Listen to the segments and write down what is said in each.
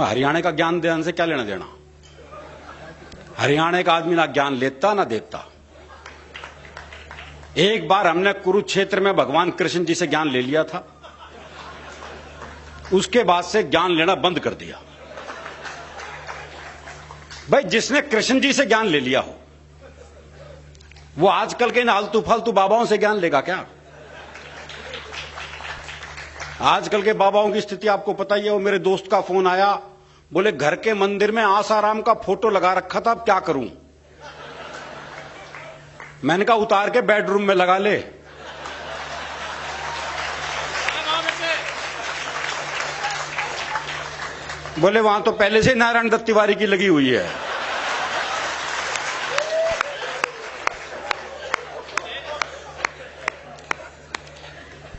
हरियाणा का ज्ञान देने से क्या लेना देना। हरियाणा का आदमी ना ज्ञान लेता ना देता। एक बार हमने कुरुक्षेत्र में भगवान कृष्ण जी से ज्ञान ले लिया था, उसके बाद से ज्ञान लेना बंद कर दिया। भाई जिसने कृष्ण जी से ज्ञान ले लिया हो वो आजकल के इन आलतू फालतू बाबाओं से ज्ञान लेगा क्या। आजकल के बाबाओं की स्थिति आपको पता ही है। वो मेरे दोस्त का फोन आया, बोले घर के मंदिर में आसाराम का फोटो लगा रखा था, अब क्या करूं। मैंने कहा उतार के बेडरूम में लगा ले। बोले वहां तो पहले से नारायण दत्त तिवारी की लगी हुई है।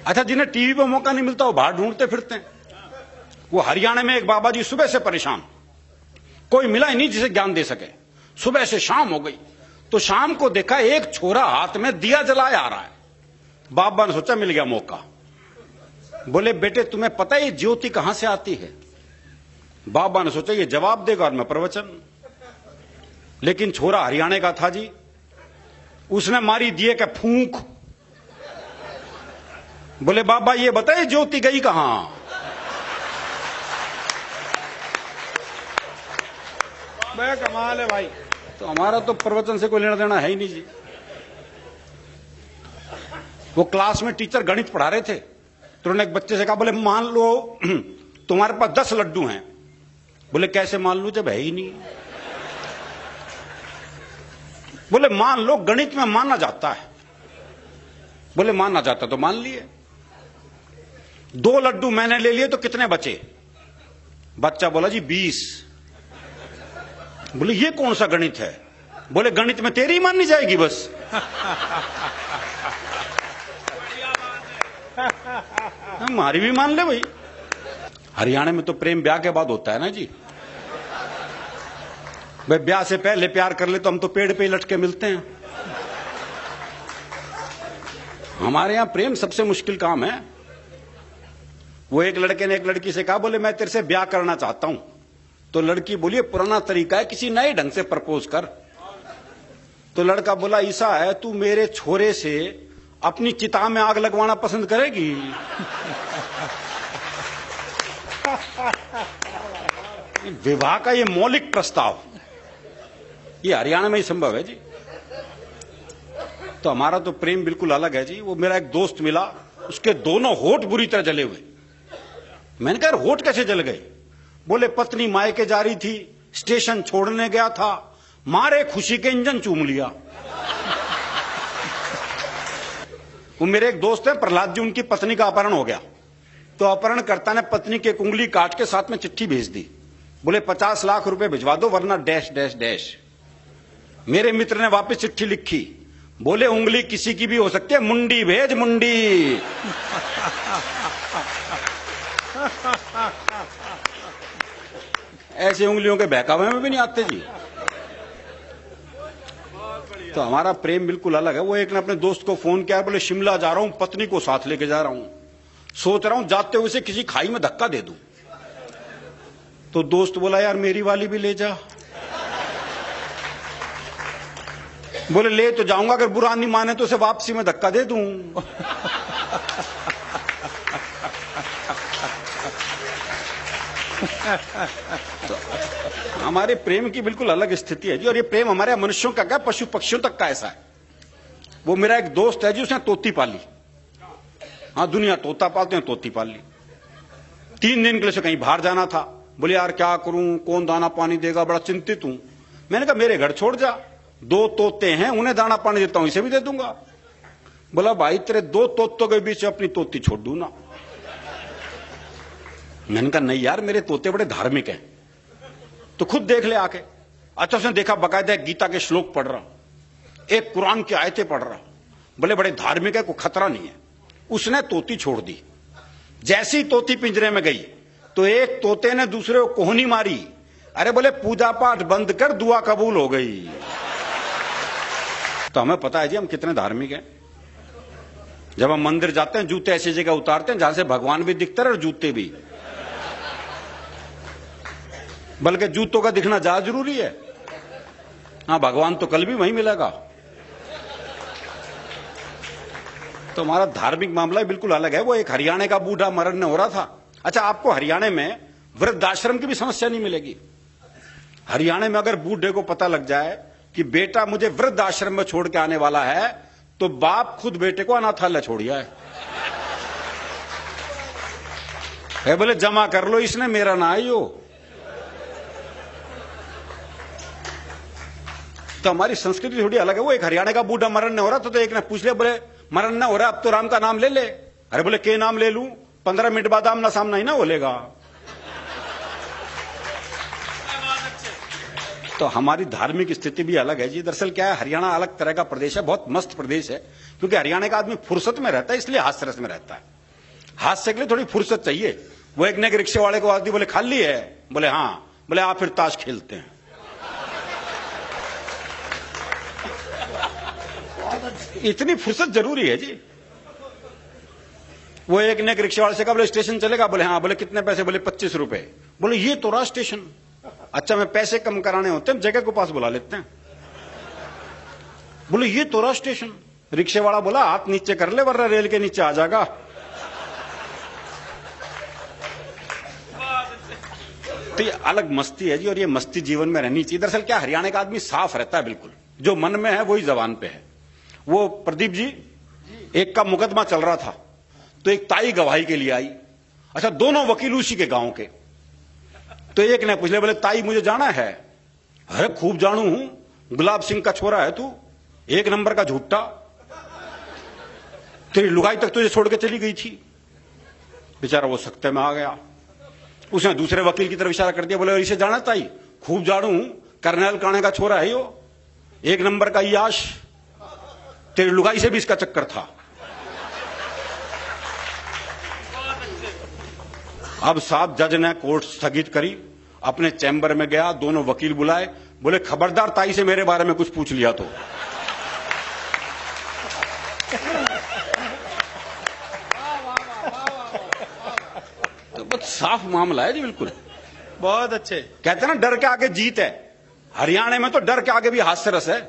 अच्छा, जिन्हें टीवी पे मौका नहीं मिलता वो बाहर ढूंढते फिरते हैं। वो हरियाणा में एक बाबा जी सुबह से परेशान, कोई मिला ही नहीं जिसे ज्ञान दे सके। सुबह से शाम हो गई तो शाम को देखा एक छोरा हाथ में दिया जलाए आ रहा है। बाबा ने सोचा मिल गया मौका। बोले बेटे तुम्हें पता है ये ज्योति कहां से आती है। बाबा ने सोचा ये जवाब देगा और मैं प्रवचन। लेकिन छोरा हरियाणा का था जी, उसने मारी दिए के फूंक। बोले बाबा ये बताइए ज्योति गई कहां। बे कमाल है भाई। तो हमारा तो प्रवचन से कोई लेना देना है ही नहीं जी। वो क्लास में टीचर गणित पढ़ा रहे थे तो उन्होंने एक बच्चे से कहा, बोले मान लो तुम्हारे पास 10 लड्डू हैं। बोले कैसे मान लूं जब है ही नहीं। बोले मान लो, गणित में माना जाता है। बोले माना जाता तो मान लिए। 2 लड्डू मैंने ले लिए तो कितने बचे। बच्चा बोला जी 20। बोले ये कौन सा गणित है। बोले गणित में तेरी माननी जाएगी बस। हमारी भी मान ले भाई। हरियाणा में तो प्रेम ब्याह के बाद होता है ना जी। भाई ब्याह से पहले प्यार कर ले तो हम तो पेड़ पे ही लटके मिलते हैं। हमारे यहां प्रेम सबसे मुश्किल काम है। वो एक लड़के ने एक लड़की से कहा, बोले मैं तेरे से ब्याह करना चाहता हूं। तो लड़की बोली पुराना तरीका है, किसी नए ढंग से प्रपोज कर। तो लड़का बोला ऐसा है, तू मेरे छोरे से अपनी चिता में आग लगवाना पसंद करेगी। विवाह का ये मौलिक प्रस्ताव ये हरियाणा में ही संभव है जी। तो हमारा तो प्रेम बिल्कुल अलग है जी। वो मेरा एक दोस्त मिला, उसके दोनों होठ बुरी तरह जले हुए। मैंने कहा होठ कैसे जल गए। बोले पत्नी मायके जा रही थी, स्टेशन छोड़ने गया था, मारे खुशी के इंजन चूम लिया। वो मेरे एक दोस्त है प्रहलाद जी, उनकी पत्नी का अपहरण हो गया। तो अपहरणकर्ता ने पत्नी की उंगली काट के साथ में चिट्ठी भेज दी। बोले 50 लाख रुपए भिजवा दो वरना डैश डैश डैश। मेरे मित्र ने वापस चिट्ठी लिखी, बोले उंगली किसी की भी हो सकती है, मुंडी भेज मुंडी। ऐसे उंगलियों के बहकावे में भी नहीं आते जी। तो हमारा प्रेम बिल्कुल अलग है। वो एक ने अपने दोस्त को फोन किया, बोले शिमला जा रहा हूं, पत्नी को साथ लेके जा रहा हूं, सोच रहा हूं जाते हुए से किसी खाई में धक्का दे दूं। तो दोस्त बोला यार मेरी वाली भी ले जा। बोले ले तो जाऊंगा, अगर बुरा नहीं माने तो उसे वापसी में धक्का दे दूं। तो हमारे प्रेम की बिल्कुल अलग स्थिति है जी। और ये प्रेम हमारे मनुष्यों का क्या, पशु पक्षियों तक का ऐसा है। वो मेरा एक दोस्त है जी, उसने तोती पाली। हाँ दुनिया तोता पालते हैं, तोती पाल ली। 3 दिन के लिए कहीं बाहर जाना था। बोले यार क्या करूं, कौन दाना पानी देगा, बड़ा चिंतित हूं। मैंने कहा मेरे घर छोड़ जा, 2 तोते हैं, उन्हें दाना पानी देता हूं, इसे भी दे दूंगा। बोला भाई तेरे 2 तोतों के बीच अपनी तोती छोड़ दूं ना। मैंने कहा नहीं यार मेरे तोते बड़े धार्मिक हैं, तो खुद देख ले आके। अच्छा उसने देखा बकायदा एक गीता के श्लोक पढ़ रहा, एक कुरान की आयतें पढ़ रहा। बोले बड़े धार्मिक है, कोई खतरा नहीं है। उसने तोती छोड़ दी। जैसी तोती पिंजरे में गई तो एक तोते ने दूसरे को कोहनी मारी। अरे बोले पूजा पाठ बंद कर, दुआ कबूल हो गई। तो हमें पता है जी हम कितने धार्मिक हैं। जब हम मंदिर जाते हैं जूते ऐसी जगह उतारते हैं जहां से भगवान भी दिखते रहे और जूते भी। बल्कि जूतों का दिखना ज्यादा जरूरी है। हाँ, भगवान तो कल भी वहीं मिलेगा। तो हमारा धार्मिक मामला बिल्कुल अलग है। वो एक हरियाणा का बूढ़ा मरण हो रहा था। अच्छा, आपको हरियाणा में वृद्धाश्रम की भी समस्या नहीं मिलेगी। हरियाणा में अगर बूढ़े को पता लग जाए कि बेटा मुझे वृद्धाश्रम में छोड़ के आने वाला है, तो बाप खुद बेटे को अनाथालय छोड़िया है बोले जमा कर लो, इसने मेरा ना आइयो। तो हमारी संस्कृति थोड़ी अलग है। वो एक हरियाणा का बूढ़ा मरण हो रहा था, तो एक ने पूछ लिया, बोले मरण ना हो रहा, अब तो राम का नाम ले ले। अरे बोले के नाम ले लूं? 15 मिनट बाद आमना सामना ही ना बोलेगा। तो हमारी धार्मिक स्थिति भी अलग है जी। दरअसल क्या है, हरियाणा अलग तरह का प्रदेश है, बहुत मस्त प्रदेश है, क्योंकि हरियाणा का आदमी फुर्सत में रहता है, इसलिए हास्य रस में रहता है। हास्य के लिए थोड़ी फुर्सत चाहिए। वो एक ने रिक्शे वाले को आदमी बोले खाली है? बोले हाँ। बोले आप फिर ताश खेलते हैं। इतनी फुर्सत जरूरी है जी। वो एक ने रिक्शे वाले से कहा, बोले स्टेशन चलेगा? बोले हाँ। बोले कितने पैसे? बोले 25 रुपए। बोले ये तो रहा स्टेशन। अच्छा, मैं पैसे कम कराने होते हैं, जगह को पास बुला लेते हैं। बोले ये तो रहा स्टेशन। रिक्शे वाला बोला हाथ नीचे कर ले वरना रेल के नीचे आ जाएगा। तो ये अलग मस्ती है जी, और ये मस्ती जीवन में रहनी चाहिए। दरअसल क्या, हरियाणा का आदमी साफ रहता है बिल्कुल, जो मन में है वही जबान पे है। वो प्रदीप जी, एक का मुकदमा चल रहा था, तो एक ताई गवाही के लिए आई। अच्छा, दोनों वकील उसी के गांव के। तो एक ने पूछ लिया, बोले ताई मुझे जाना है? अरे खूब जानू हूं, गुलाब सिंह का छोरा है तू, 1 नंबर का झूठा, तेरी लुगाई तक तुझे छोड़ के चली गई थी। बेचारा वो सख्ते में आ गया। उसने दूसरे वकील की तरफ इशारा कर दिया, बोले इसे जाना ताई? खूब जानू हूं, करनैल काणे का छोरा है यो, 1 नंबर का याश, तेरी लुगाई से भी इसका चक्कर था। अब साहब जज ने कोर्ट स्थगित करी, अपने चैम्बर में गया, दोनों वकील बुलाए, बोले खबरदार ताई से मेरे बारे में कुछ पूछ लिया तो बहुत साफ मामला है जी, बिल्कुल। बहुत अच्छे। कहते हैं ना, डर के आगे जीत है। हरियाणा में तो डर के आगे भी हास्य रस है।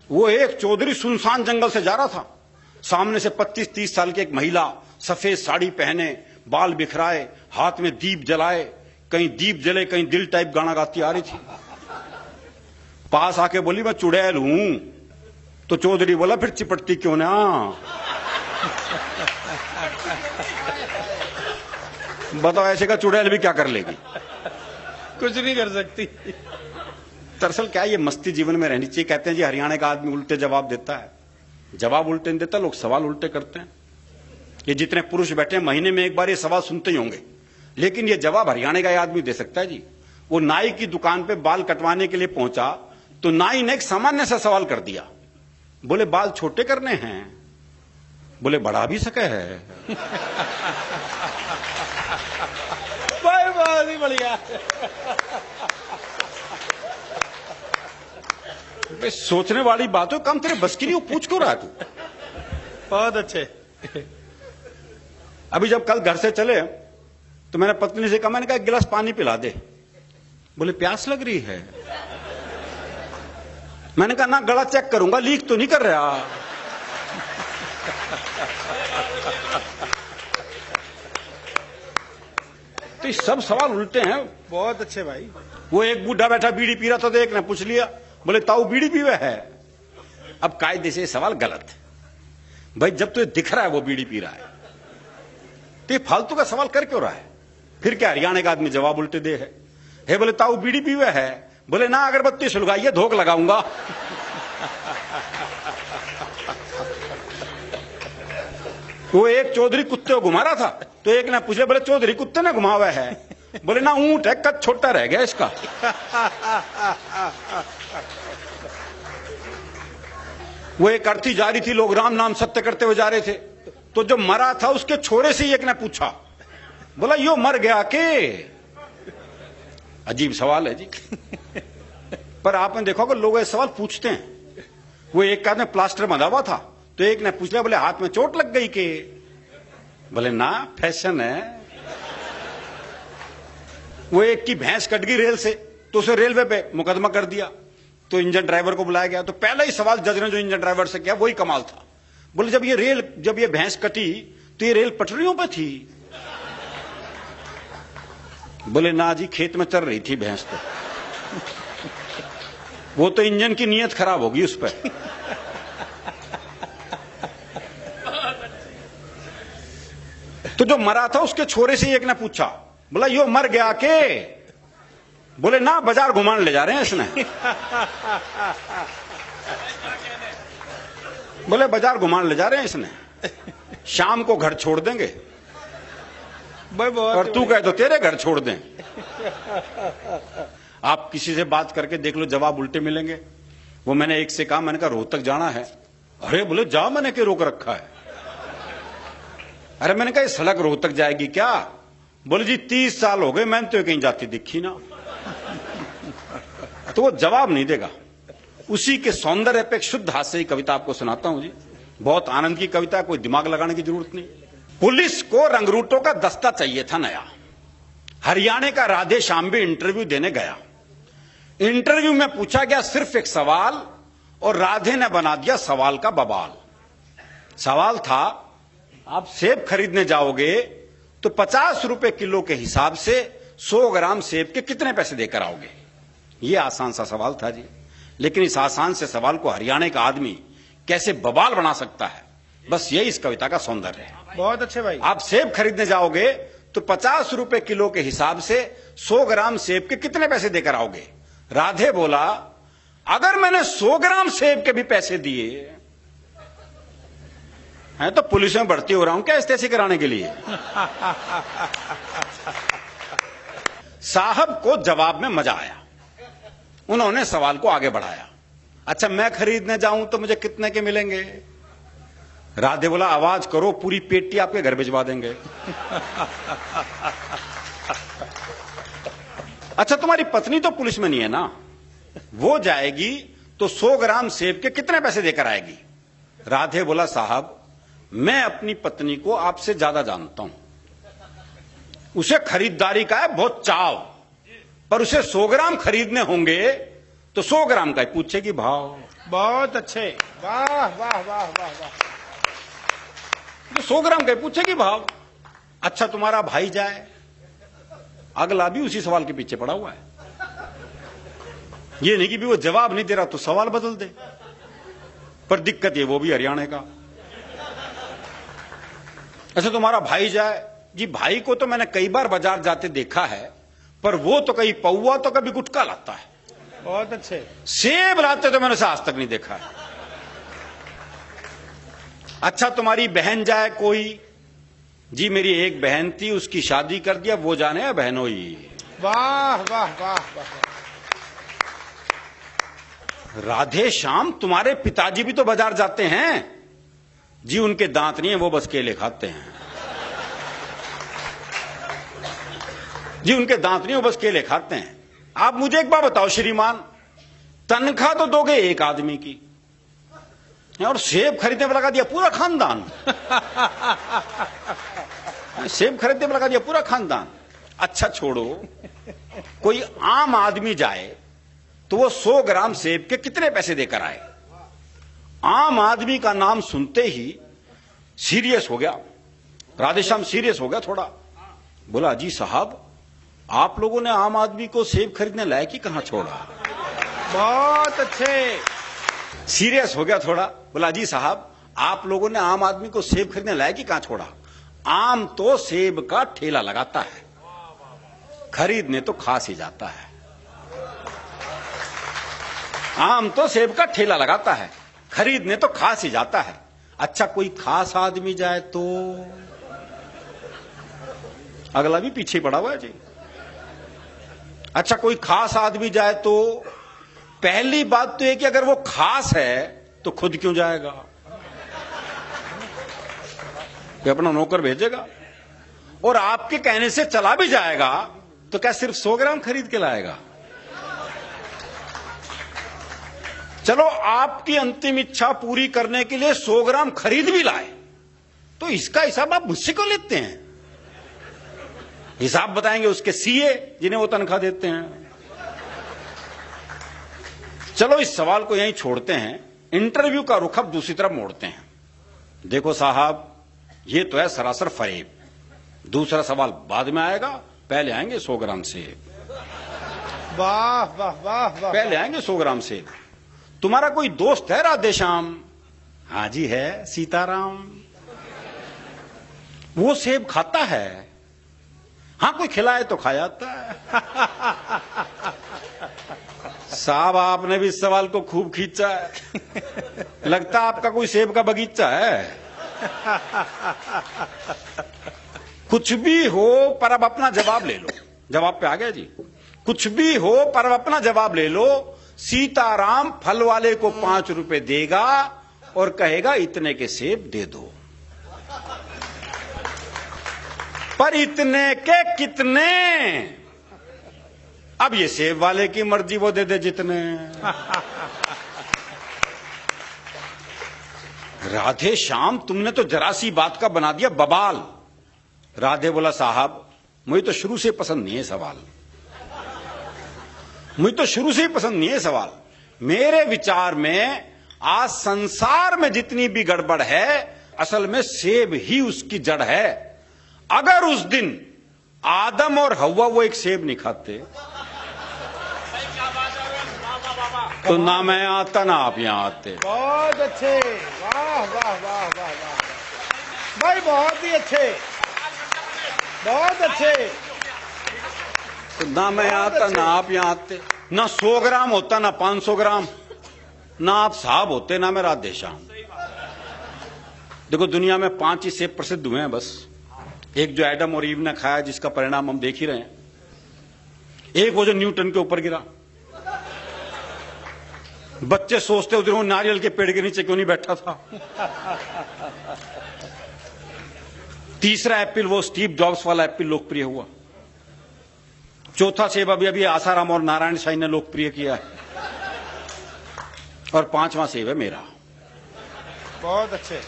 वो एक चौधरी सुनसान जंगल से जा रहा था, सामने से 25-30 साल की एक महिला, सफेद साड़ी पहने, बाल बिखराए, हाथ में दीप जलाए, कहीं दीप जले कहीं दिल टाइप गाना गाती आ रही थी। पास आके बोली मैं चुड़ैल हूं। तो चौधरी बोला फिर चिपटती क्यों ना? बताओ, ऐसे का चुड़ैल भी क्या कर लेगी? कुछ नहीं कर सकती। दरअसल क्या, ये मस्ती जीवन में रहनी चाहिए। कहते हैं जी हरियाणा का आदमी उल्टे जवाब देता है। जवाब उल्टे नहीं देता, लोग सवाल उल्टे करते हैं। ये जितने पुरुष बैठे हैं, महीने में एक बार ये सवाल सुनते ही होंगे, लेकिन ये जवाब हरियाणा का आदमी दे सकता है जी। वो नाई की दुकान पे बाल कटवाने के लिए पहुंचा, तो नाई ने एक सामान्य सा सवाल कर दिया, बोले बाल छोटे करने हैं? बोले बढ़ा भी सके है। बहुत ही बढ़िया। सोचने वाली बात हो, कम तेरे बस की नहीं, वो पूछ क्यों रहा तू? बहुत अच्छे। अभी जब कल घर से चले तो मैंने पत्नी से कहा, मैंने कहा 1 गिलास पानी पिला दे। बोले प्यास लग रही है। मैंने कहा ना, गला चेक करूंगा, लीक तो नहीं कर रहा। तो ये सब सवाल उल्टे हैं। बहुत अच्छे भाई। वो एक बूढ़ा बैठा बीड़ी पी रहा था, तो एक ने पूछ लिया, बोले ताऊ बीड़ी पीवे है? अब कायदे से सवाल गलत है भाई, जब तुझे दिख रहा है वो बीड़ी पी रहा है, तो ये फालतू का सवाल कर क्यों रहा है? फिर क्या हरियाणा का आदमी जवाब उल्टे दे है। बोले ताऊ बीड़ी पीवे है? बोले ना, अगरबत्ती सुलगाइए, धोख लगाऊंगा। वो एक चौधरी कुत्ते को घुमा रहा था, तो एक ने पूछा, बोले चौधरी कुत्ते ने घुमावा है? बोले ना, ऊंट है, कद छोटा रह गया इसका। वो एक अर्थी जा रही थी, लोग राम नाम सत्य करते हुए जा रहे थे, तो जो मरा था उसके छोरे से एक ने पूछा, बोला यो मर गया के? अजीब सवाल है जी। पर आपने देखा कि लोग ये सवाल पूछते हैं। वो एक का ने प्लास्टर बंधा हुआ था, तो एक ने पूछ लिया, बोले हाथ में चोट लग गई के? बोले ना, फैशन है। वो एक की भैंस कट गई रेल से, तो उसे रेलवे पे मुकदमा कर दिया। तो इंजन ड्राइवर को बुलाया गया, तो पहला ही सवाल जज ने जो इंजन ड्राइवर से किया वही कमाल था। बोले जब ये भैंस कटी तो ये रेल पटरियों पर थी? बोले ना जी, खेत में चल रही थी भैंस। तो वो तो इंजन की नीयत खराब होगी उस पर। तो जो मरा था उसके छोरे से एक ने पूछा, बोला यो मर गया के? बोले ना, बाजार घुमाने ले जा रहे हैं इसने। बोले बाजार घुमाने ले जा रहे हैं इसने, शाम को घर छोड़ देंगे। और तू कहे तो तेरे घर छोड़ दें। आप किसी से बात करके देख लो, जवाब उल्टे मिलेंगे। वो मैंने एक से कहा, मैंने कहा रोहतक जाना है। अरे बोले जा, मैंने क्यों रोक रखा है? अरे मैंने कहा ये सड़क रोहतक जाएगी क्या? बोले जी 30 साल हो गए, मैंने तो कहीं जाती दिखी ना। तो वो जवाब नहीं देगा। उसी के सौंदर्य पे एक शुद्ध हास्य की कविता आपको सुनाता हूं जी। बहुत आनंद की कविता है, कोई दिमाग लगाने की जरूरत नहीं। पुलिस को रंगरूटों का दस्ता चाहिए था नया। हरियाणा का राधे श्याम भी इंटरव्यू देने गया। इंटरव्यू में पूछा गया सिर्फ एक सवाल, और राधे ने बना दिया सवाल का बवाल। सवाल था, आप सेब खरीदने जाओगे तो 50 रुपए किलो के हिसाब से 100 ग्राम सेब के कितने पैसे देकर आओगे? यह आसान सा सवाल था जी, लेकिन इस आसान से सवाल को हरियाणा का आदमी कैसे बवाल बना सकता है, बस यही इस कविता का सौंदर्य है। बहुत अच्छे भाई। आप सेब खरीदने जाओगे तो 50 रुपए किलो के हिसाब से 100 ग्राम सेब के कितने पैसे देकर आओगे? राधे बोला, अगर मैंने 100 ग्राम सेब के भी पैसे दिए हैं तो पुलिस में भर्ती हो रहा हूं क्या इस्तेसी कराने के लिए? साहब को जवाब में मजा आया, उन्होंने सवाल को आगे बढ़ाया। अच्छा, मैं खरीदने जाऊं तो मुझे कितने के मिलेंगे? राधे बोला, आवाज करो, पूरी पेटी आपके घर भिजवा देंगे। अच्छा, तुम्हारी पत्नी तो पुलिस में नहीं है ना, वो जाएगी तो 100 ग्राम सेब के कितने पैसे देकर आएगी? राधे बोला, साहब मैं अपनी पत्नी को आपसे ज्यादा जानता हूं, उसे खरीदारी का है बहुत चाव, पर उसे 100 ग्राम खरीदने होंगे तो 100 ग्राम का ही पूछेगी भाव। बहुत अच्छे, वाह वाह वाह वाह वाह। 100 ग्राम का ही पूछेगी भाव। अच्छा, तुम्हारा भाई जाए, अगला भी उसी सवाल के पीछे पड़ा हुआ है। ये नहीं कि भी वो जवाब नहीं दे रहा तो सवाल बदल दे, पर दिक्कत ये वो भी हरियाणा का। अच्छा, तुम्हारा भाई जाए जी, भाई को तो मैंने कई बार बाजार जाते देखा है, पर वो तो कहीं पौवा तो कभी गुटखा लाता है। बहुत अच्छे। सेब लाते तो मैंने उसे आज तक नहीं देखा है। अच्छा, तुम्हारी बहन जाए कोई, जी मेरी एक बहन थी, उसकी शादी कर दिया, वो जाने या बहनोई। वाह वाह वाह वाह। राधे श्याम, तुम्हारे पिताजी भी तो बाजार जाते हैं जी, उनके दांत नहीं है, वो बस केले खाते हैं जी, उनके दांत नहीं, वो बस केले खाते हैं। आप मुझे एक बात बताओ श्रीमान, तनख्वाह तो दोगे एक आदमी की, और सेब खरीदने पर लगा दिया पूरा खानदान। सेब खरीदने पर लगा दिया पूरा खानदान। अच्छा छोड़ो, कोई आम आदमी जाए तो वो 100 ग्राम सेब के कितने पैसे देकर आए? आम आदमी का नाम सुनते ही सीरियस हो गया राधेश्याम, सीरियस हो गया थोड़ा। बोला, जी साहब, आप लोगों ने आम आदमी को सेब खरीदने लायक ही कहां छोड़ा? बहुत अच्छे। सीरियस हो गया थोड़ा। बोला, जी साहब, आप लोगों ने आम आदमी को सेब खरीदने लायक ही कहां छोड़ा? आम तो सेब का ठेला लगाता है, खरीदने तो खास ही जाता है। आम तो सेब का ठेला लगाता है, खरीदने तो खास ही जाता है। अच्छा, कोई खास आदमी जाए तो? अगला भी पीछे पड़ा हुआ है जी। अच्छा, कोई खास आदमी जाए तो? पहली बात तो यह कि अगर वो खास है तो खुद क्यों जाएगा? कि अपना नौकर भेजेगा, और आपके कहने से चला भी जाएगा तो क्या सिर्फ 100 ग्राम खरीद के लाएगा? चलो, आपकी अंतिम इच्छा पूरी करने के लिए 100 ग्राम खरीद भी लाए तो इसका हिसाब आप मुझसे क्यों लेते हैं? हिसाब बताएंगे उसके सीए जिन्हें वो तनख्वाह देते हैं। चलो इस सवाल को यहीं छोड़ते हैं, इंटरव्यू का रुख अब दूसरी तरफ मोड़ते हैं। देखो साहब, ये तो है सरासर फरेब। दूसरा सवाल बाद में आएगा, पहले आएंगे 100 ग्राम सेब। वाह वाह वाह वाह। पहले आएंगे 100 ग्राम सेब। तुम्हारा कोई दोस्त है राधेश्याम? हाँ जी है, सीताराम। वो सेब खाता है? हाँ, कोई खिलाए तो खा जाता है। साहब, आपने भी इस सवाल को खूब खींचा है। लगता आपका कोई सेब का बगीचा है। कुछ भी हो पर अब अपना जवाब ले लो। जवाब पे आ गया जी। कुछ भी हो पर अब अपना जवाब ले लो। सीताराम फल वाले को 5 रुपए देगा और कहेगा इतने के सेब दे दो। पर इतने के कितने? अब ये सेब वाले की मर्जी, वो दे दे जितने। राधे श्याम, तुमने तो जरा सी बात का बना दिया बवाल। राधे बोला, साहब मुझे तो शुरू से पसंद नहीं है सवाल। मुझे तो शुरू से ही पसंद नहीं है सवाल। मेरे विचार में आज संसार में जितनी भी गड़बड़ है, असल में सेब ही उसकी जड़ है। अगर उस दिन आदम और हव्वा वो एक सेब नहीं खाते तो ना मैं आता ना आप यहां आते। बहुत अच्छे, वाह वाह वाह वाह वाह भाई, बहुत ही अच्छे, बहुत अच्छे। तो ना मैं आता ना आप यहां आते। ना 100 ग्राम होता, ना 500 ग्राम, ना आप साहब होते, ना मैं राधेश्याम। देखो, दुनिया में 5 ही सेब प्रसिद्ध हुए हैं बस। एक जो एडम और ईव ने खाया, जिसका परिणाम हम देख ही रहे हैं। एक वो जो न्यूटन के ऊपर गिरा। बच्चे सोचते उधर नारियल के पेड़ के नीचे क्यों नहीं बैठा था। तीसरा एप्पल, वो स्टीव जॉब्स वाला एप्पल लोकप्रिय हुआ। चौथा सेब अभी अभी आसाराम और नारायण साईं ने लोकप्रिय किया है। और 5वां सेब है मेरा। बहुत अच्छे।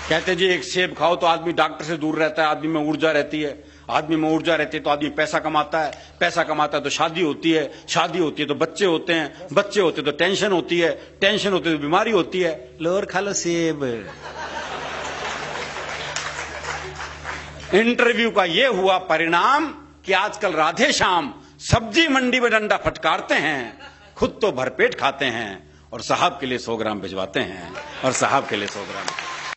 कहते जी एक सेब खाओ तो आदमी डॉक्टर से दूर रहता है, आदमी में ऊर्जा रहती है, आदमी में ऊर्जा रहती है तो आदमी पैसा कमाता है, पैसा कमाता है तो शादी होती है, शादी होती है तो बच्चे होते हैं, बच्चे होते तो टेंशन होती है, टेंशन होती है तो बीमारी होती है। लो और खा लो सेब। इंटरव्यू का ये हुआ परिणाम कि आजकल राधे श्याम सब्जी मंडी में डंडा फटकारते हैं, खुद तो भरपेट खाते हैं और साहब के लिए 100 ग्राम भिजवाते हैं और साहब के लिए 100 ग्राम।